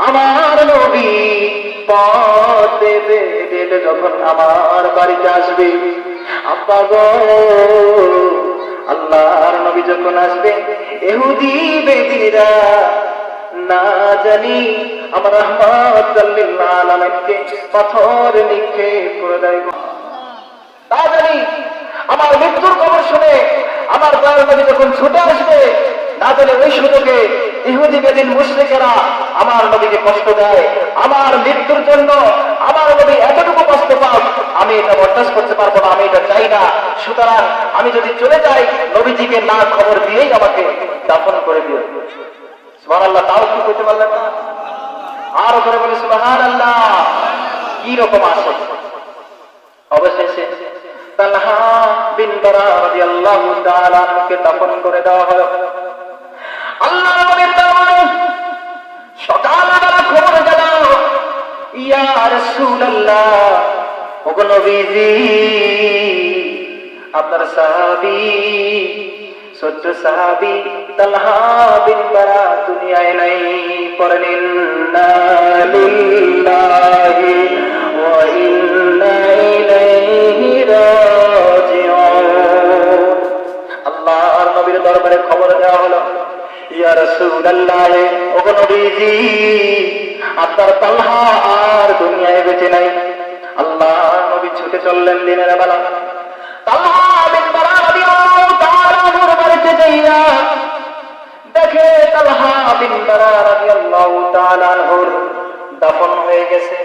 আমার নবী পথ দেবে দেবে যখন আমার বাড়িতে আসবে, আব্বা গো আল্লাহর নবী যখন আসবে, ইহুদি বেদিরা না জানি আমার রহমাতুল লিল আলামিনকে পাথর নিক্ষেপ করে দেয়। তা জানি আমার মৃত্যুর খবর শুনে আমার দয়াল নবী যখন ছুটে আসবে, না জানি ওই সুযোগে ইহুদি বেদিন মুশরিকেরা আমার নবীকে কষ্ট দেয়। আমার মৃত্যুর জন্য আমার নবী এতটুকু কষ্ট পাক, আমি এটা বরদাস্ত করতে পারবো না, আমি এটা চাই না। সুতরাং আমি যদি চলে যাই, নবীজিকে না খবর দিয়েই আমাকে দাফন করে দিও। সুবহানাল্লাহ, তাও কি করতে পারলেন না? আরো করে বলে সুবহানাল্লাহ। কি রকম আসে অবশেষে তালহা বিন বারা রাদিয়াল্লাহু তাআলা কে দাফন করে দেওয়া হলো। আল্লাহর নবীর দরবারে সকালবেলা খবর গেল, ইয়া রাসূলুল্লাহ, ওগো নবীজি, আপনার সাহাবী, সত্য সাহাবী তালহা বিন বারা দুনিয়ায় নাই। পড়েন ইন্না লিল্লাহি ওয়া ইন্না ইলাইহি রাজিউন। আল্লাহর নবীর দরবারে খবর দেওয়া হলো, ইয়া রাসূলুল্লাহ, ওগো নবীজি, আপনার তালহা আর দুনিয়ায় বেঁচে নাই। আল্লাহর নবী ছুটে চললেন দিনের বেলা। তালহা বিন বারা রাদিয়াল্লাহু তাআলা নূর বাড়িতে যাইয়া দেখে তালহা বিন বারা রাদিয়াল্লাহু তাআলা নূর দাফন হয়ে গেছে।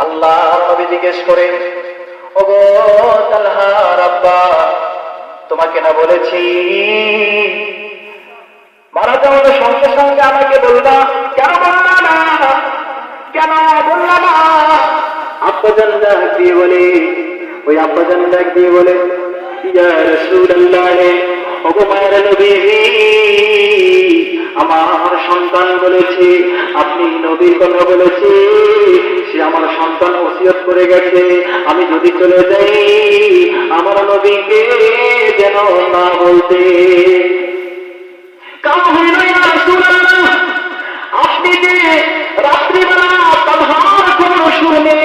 আল্লাহর নবী জিজ্ঞেস করে, ওগো তালহা আব্বা, তোমাকে না বলেছি মারা যাওয়ার সঙ্গে সঙ্গে আমাকে বলবা, কেন বললা না? কেন বললা না? আব্বাজান ডাক দিয়ে বলে, ওই আব্বাজান ডাক দিয়ে বলে, ইয়া রাসূলুল্লাহ, ওগো মায়ের নবী, আমার সন্তান বলেছে, আপনি নবীর কথা বলেছে, সে আমার সন্তান ওসিয়ত করে গেছে, আমি যদি চলে যাই আমার নবীকে যেন না বলতে। আপনি যে রাত্রিবেলা তালহার খবর শুনে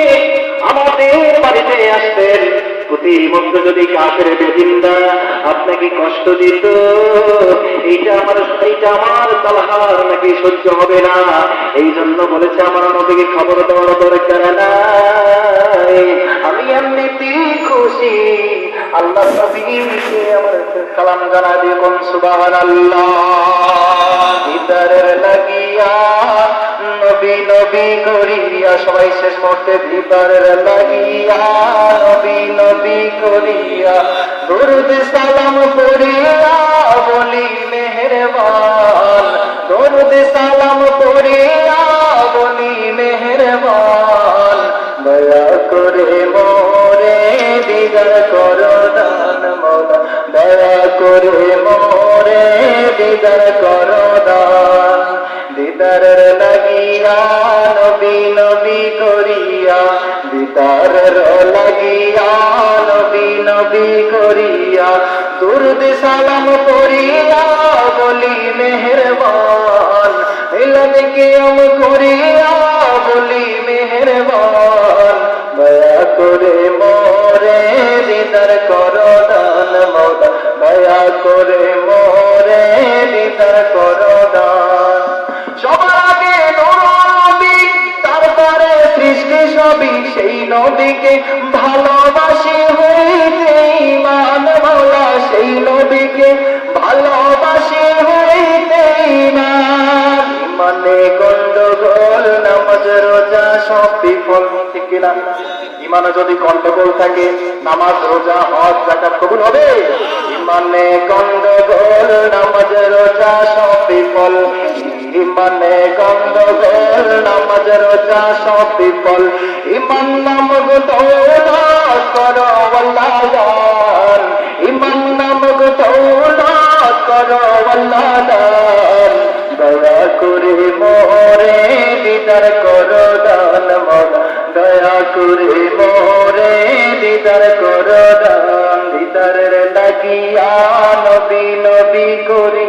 আমাদের বাড়িতে আসতেন, প্রতিমধ্যে যদি কাফের বেদিনরা আপনাকে কষ্ট দিত, এইটা আমার তালহার নাকি সহ্য হবে না, এই জন্য বলেছে আমার নবীকে খবর দেওয়ার দরকার নাই। আমি এমনিতেই খুশি, আল্লাহ নবীকে আমার সালাম জানা দিয়ে কোন সুবহানাল্লাহ। ভিতরের লাগিয়া নবী নবী করিয়া, সবাই শেষ মুহূর্তে ভিতরের লাগিয়া নবী নবী করিয়া, দরুদ সালাম করিয়া বলি মেহেরবান, দরুদ সালাম করিয়া বলি মেহেরবান, দয়া করে মোরে দিদার করো দান মওলা, দয়া করে মোরে দিদার করো দান। দিদারের লাগিয়া নবী নবী করিয়া, দিদারের লাগিয়া নবী নবী করিয়া, দরুদ সালাম করিয়া বলি মেহেরবান, মিলাদ কিয়াম করিয়া বলি মেহেরবান, দয়া করে মোরে দিদার করো দান মওলা, দয়া করে মোরে দিদার করো দান। সবার আগে নবী, তারপরে সৃষ্টি সবই সেই নবীকে ভালোবাসি হইতে ঈমান মওলা, সেই নবীকে ভালোবাসি হইতে ঈমান। ইমানে গন্ডগোল, নামাজ রোজা সব বিফল, ঠিক কিনা? ইমানে যদি গন্ডগোল থাকে, নামাজ রোজা হজ যাকাত কবুল হবে? ইমানে গন্ডগোল, নামাজ রোজা সব বিফল, ইমানে গন্ডগোল, নামাজ রোজা সব বিফল। ইমান নামক দৌলত করো আল্লাহ দান, ইমান নামক দৌলত করো আল্লাহ দান, দয়া করে মোরে দিদার করো দান মওলা, দয়া করে মোরে দিদার করো দান। দিদারের লাগিয়া নবী নবী করি